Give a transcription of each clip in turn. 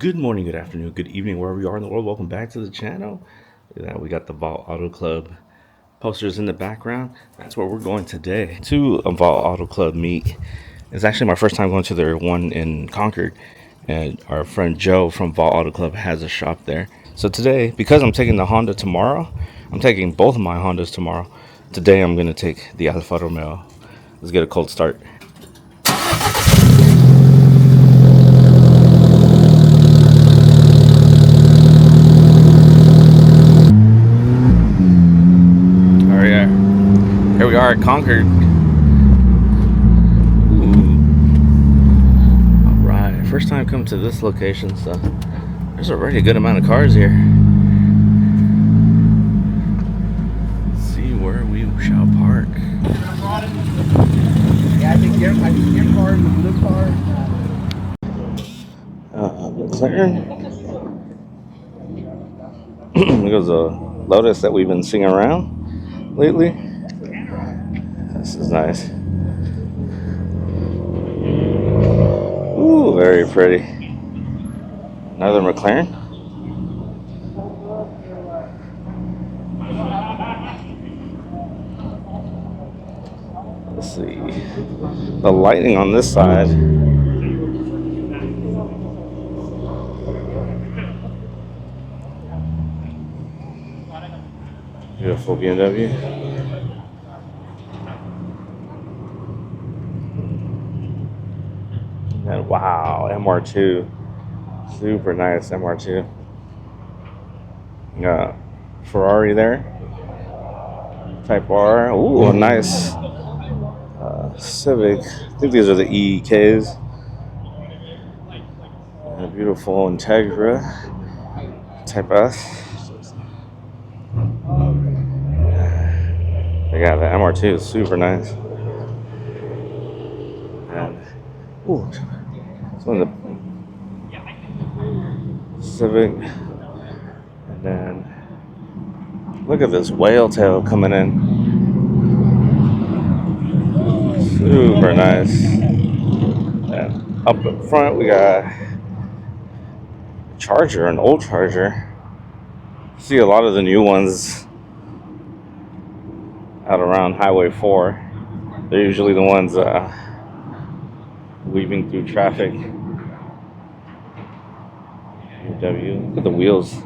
Good morning, good afternoon, good evening, wherever you are in the world. Welcome back to the channel. Look at that, we got the Valt Auto Club posters in the background. That's where we're going today, to a Valt Auto Club meet. It's actually my first time going to their one in Concord, and our friend Joe from Valt Auto Club has a shop there. So today, because I'm taking the Honda tomorrow, I'm taking both of my Hondas tomorrow. Today I'm going to take the Alfa Romeo. Let's get a cold start. Oh yeah, here we are at Concord. Right, first time come to this location, so there's already a good amount of cars here. Let's see where we shall park. Yeah, I think your car is the blue car. McLaren. There goes a Lotus that we've been seeing around lately. This is nice. Ooh, very pretty. Another McLaren. Let's see. The lighting on this side. Beautiful BMW. And wow, MR2. Super nice MR2. Ferrari there. Type R. Ooh, a nice Civic. I think these are the EEKs. A beautiful Integra Type S. Yeah, the MR2 is super nice. And ooh, this one's a Civic. And then look at this whale tail coming in. Super nice. And up in front we got a Charger, an old Charger. See a lot of the new ones out around Highway 4. They're usually the ones weaving through traffic. Look at the wheels.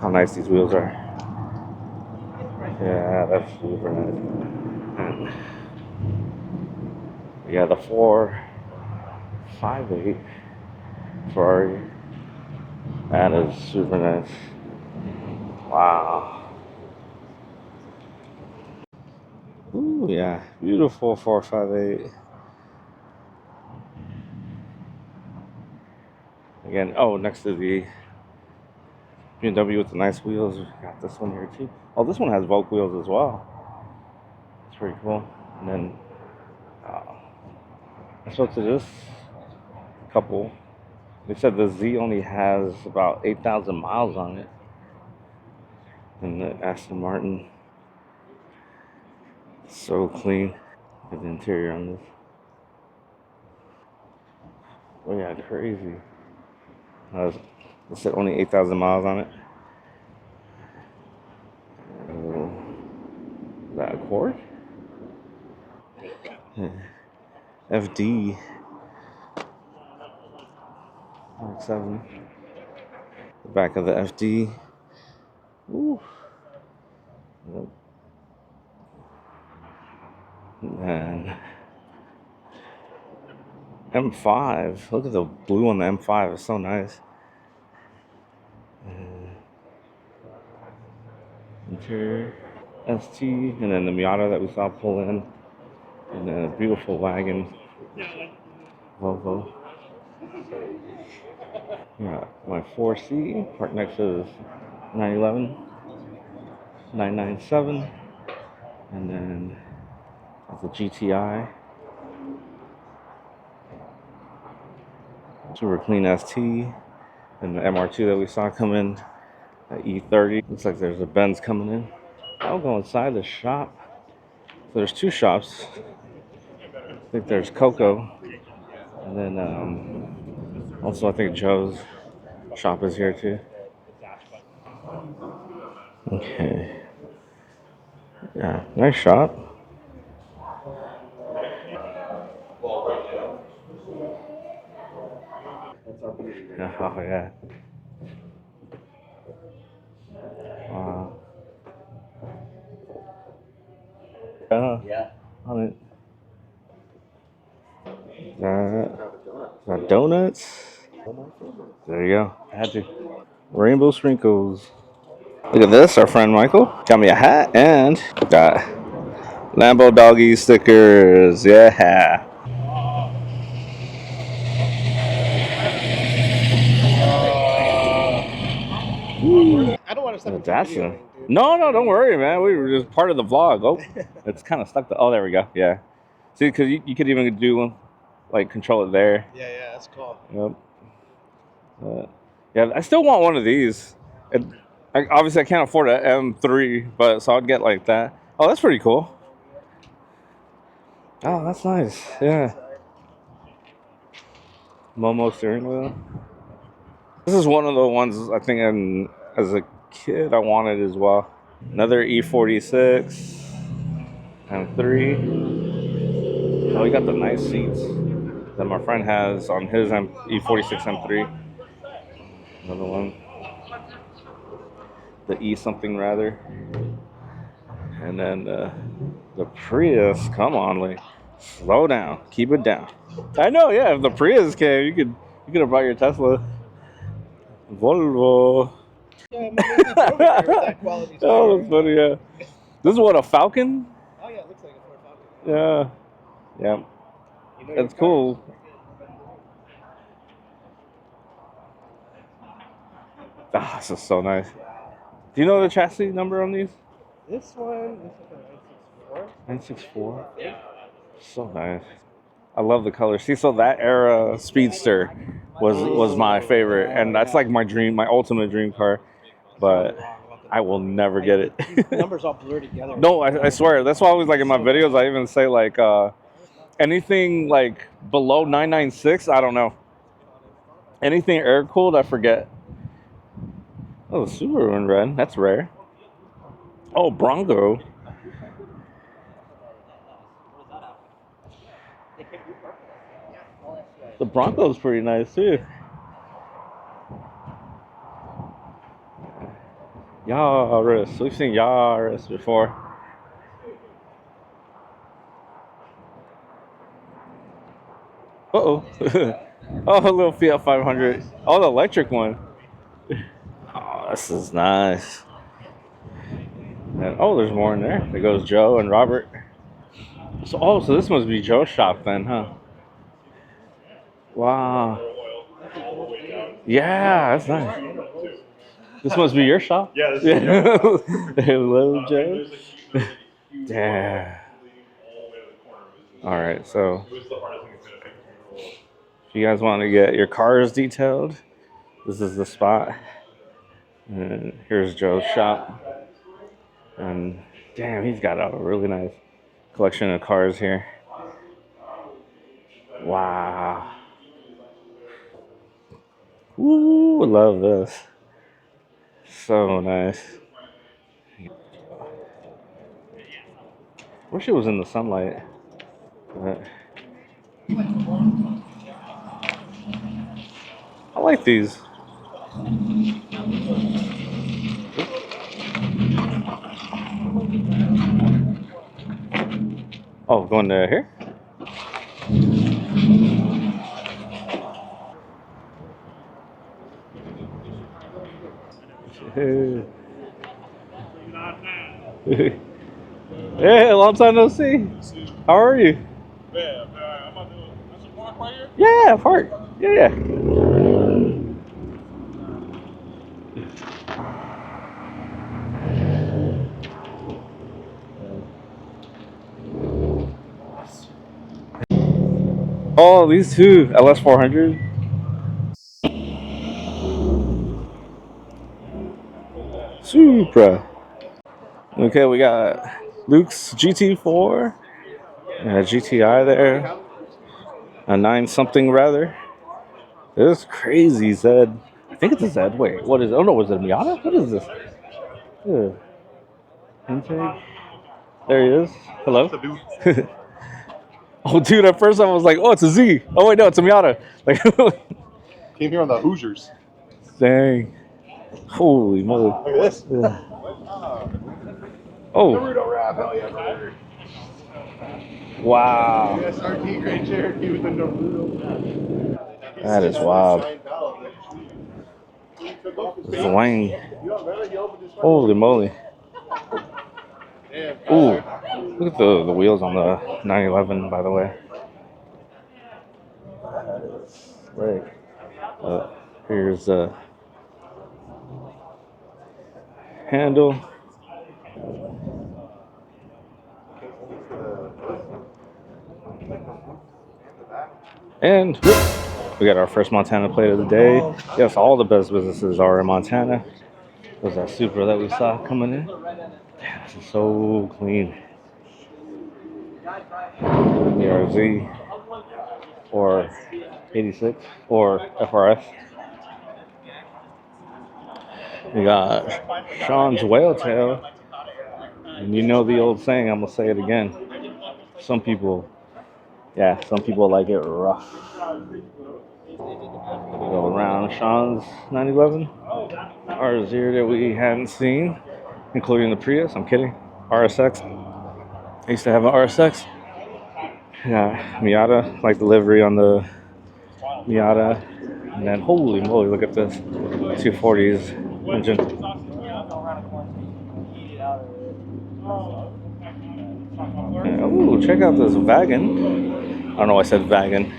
How nice these wheels are. Yeah, that's super nice. Yeah, the 458 Ferrari. That is super nice. Wow. Ooh, yeah. Beautiful 458. Again, oh, next to the BMW with the nice wheels. We got this one here too. Oh, this one has Volk wheels as well. It's pretty cool. And then uh, I spoke to this couple. They said the Z only has about 8,000 miles on it. And the Aston Martin, so clean. Look at the interior on this. Oh yeah, crazy. They said only 8,000 miles on it. Oh, is that Accord? FD Mark 7. The back of the FD. Ooh. And M5. Look at the blue on the M5. It's so nice. Interior. ST. And then the Miata that we saw pull in. And then a beautiful wagon. Volvo. Yeah, my 4C parked next to this 911, 997, and then that's a GTI, super clean ST, and the MR2 that we saw come in, at E30. Looks like there's a Benz coming in. I'll go inside the shop. So there's two shops. I think there's Coco, and then also I think Joe's. shop is here too. Okay. Yeah, nice shop. Oh yeah. Wow. Yeah. On it. Donuts. There you go. I had to. Rainbow sprinkles. Look at this. Our friend Michael got me a hat and got Lambo doggy stickers. Yeah. That's a, no, don't worry, man. We were just part of the vlog. Oh, it's kind of stuck. Oh, there we go. Yeah. See, because you could even do like control it there. Yeah, that's cool. Yep. Yeah, I still want one of these. Obviously, I can't afford an M3, but so I'd get like that. Oh, that's pretty cool. Oh, that's nice. Yeah. Momo steering wheel. This is one of the ones I think as a kid I wanted as well. Another E46 M3. Oh, we got the nice seats that my friend has on his E46 M3. Another one. The E something rather. And then the Prius. Come on, like, slow down. Keep it down. I know, yeah. If the Prius came, you could have brought your Tesla. Volvo. Yeah, that quality. Oh, that's funny. Yeah. This is what, a Falcon? Oh yeah, it looks like a Ford Falcon. Yeah. Yeah. That's cool. Ah, this is so nice. Do you know the chassis number on these? This one is like a 964. 964. So nice. I love the color. See, so that era Speedster was my favorite, and that's like my dream, my ultimate dream car. But I will never get it. Numbers all blur together. No, I swear. That's why I always like in my videos. I even say like anything like below 996. I don't know. Anything air cooled, I forget. Oh, Subaru in red. That's rare. Oh, Bronco. The Bronco's pretty nice too. Yaris. We've seen Yaris before. Uh-oh. Oh, a little Fiat 500. Oh, the electric one. Oh, this is nice. And, oh, there's more in there. There goes Joe and Robert. So this must be Joe's shop then, huh? Wow. Yeah, that's nice. This must be your shop? Yeah, this is Hello, Joe. Yeah. All right, so if you guys want to get your cars detailed, this is the spot. And here's Joe's shop. And damn, he's got a really nice collection of cars here. Wow. Ooh, love this. So nice. Wish it was in the sunlight. But I like these. Oh, going to here? Hey, long time no see. How are you? Yeah, park. Yeah. Oh, these two LS 400. Supra. Okay, we got Luke's GT4, and a GTI there, a 9 something rather. It was crazy, Zed. think it's a Z. Wait, what is it? Oh no, was it a Miata? What is this? Yeah. Intake. There he is. Hello. Oh, dude, at first I was like, oh, it's a Z. Oh, wait, no, it's a Miata. Like, Came here on the Hoosiers. dang. Holy moly. Look at this. Yeah. Oh, Naruto rap, hell yeah, brother. wow. SRT Great Cherokee with the Naruto. That is wild. Zwang. Holy moly. Ooh, look at the wheels on the 911, by the way. Right. Here's the handle. And whoop, we got our first Montana plate of the day. Yes, all the best businesses are in Montana. There's that Supra that we saw coming in. Man, this is so clean. ERZ or 86 or FRS. We got Sean's Whale Tail. And you know the old saying, I'm going to say it again. Some people like it rough. Go around Sean's 911. Ours here that we hadn't seen, including the Prius. I'm kidding. RSX. I used to have an RSX. Yeah, Miata, like the livery on the Miata. And then, holy moly, look at this 240s engine. Ooh, check out this wagon. I don't know why I said wagon.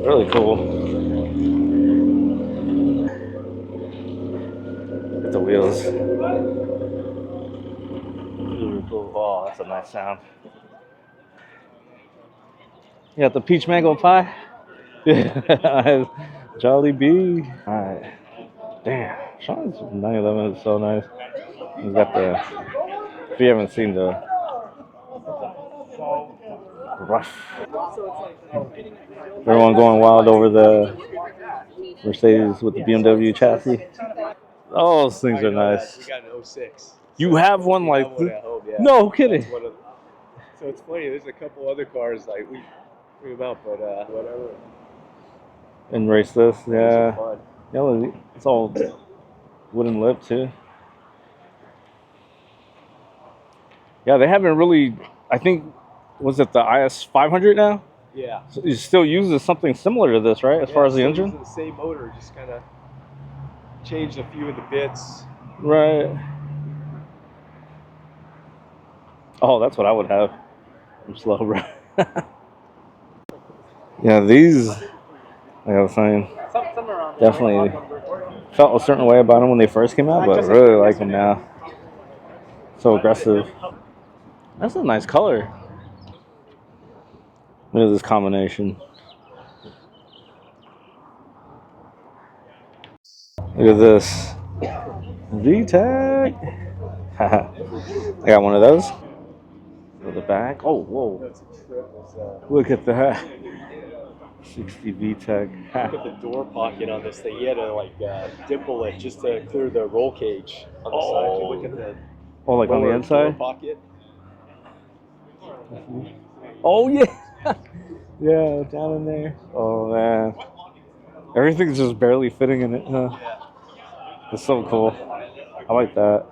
Really cool. Look at the wheels. Really cool. Oh, that's a nice sound. You got the peach mango pie? Yeah. Jolly Bee. Alright. Damn. Sean's 911 is so nice. He's got the, if you haven't seen the rough. Everyone going wild over the Mercedes with the BMW chassis. Oh, those things are nice. We got an 06. You have one like one at home, yeah. No kidding. So it's funny, there's a couple other cars like we bring them out, but whatever. And race this, yeah. Fun. Yeah, it's all wooden lip too. Yeah, they haven't really. I think was it the IS 500 now? Yeah. So it still uses something similar to this, right? As far as the engine. The same motor, just kind of changed a few of the bits. Right. Oh, that's what I would have. I'm slow, bro. Yeah, these, like I was saying, definitely felt a certain way about them when they first came out, but I really like them now. So aggressive. That's a nice color. Look at this combination. Look at this. VTEC. I got one of those. For the back. Oh, whoa. Look at that. 60 VTEC. Look at the door pocket on this thing. He had to like dimple it just to clear the roll cage on the side. You look at the like on the inside? Door pocket. Oh, yeah. Yeah, down in there. Oh, man. Everything's just barely fitting in it, huh? It's so cool. I like that.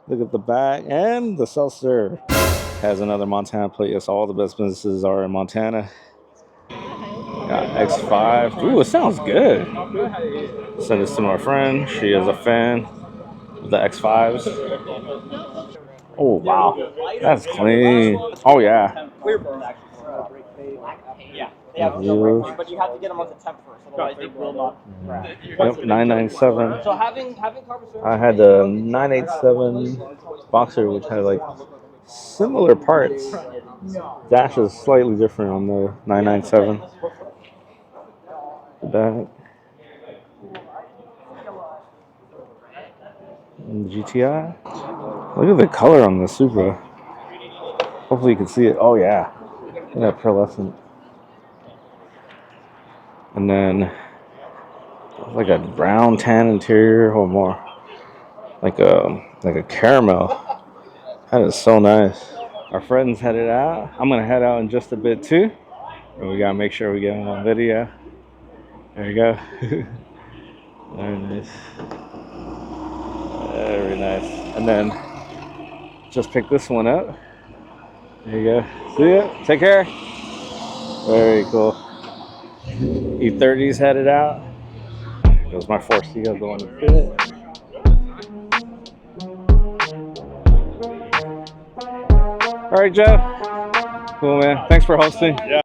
Look at the back and the self-serve. Has another Montana plate. Yes, all the best businesses are in Montana. Got X5. Ooh, it sounds good. Send this to my friend. She is a fan of the X5s. Oh, wow. That's clean. Oh, yeah. Yeah, but you have to get them on the temp first, otherwise they will not crash. Yep, 997. So having carburetor. I had the 987 Boxer, which had like similar parts. Dash is slightly different on the 997. The back. And the GTI. Look at the color on the Supra. Hopefully you can see it. Oh yeah. Look at that pearlescent. And then like a brown tan interior or more like a caramel. That is so nice. Our friends headed out. I'm gonna head out in just a bit too. And we gotta make sure we get them on video. There you go. Very nice. Very nice. And then just pick this one up. There you go. See ya. Take care. Very cool. E30's headed out. Goes my 4C. I'm going to fit. All right, Jeff. Cool, man. Thanks for hosting. Yeah.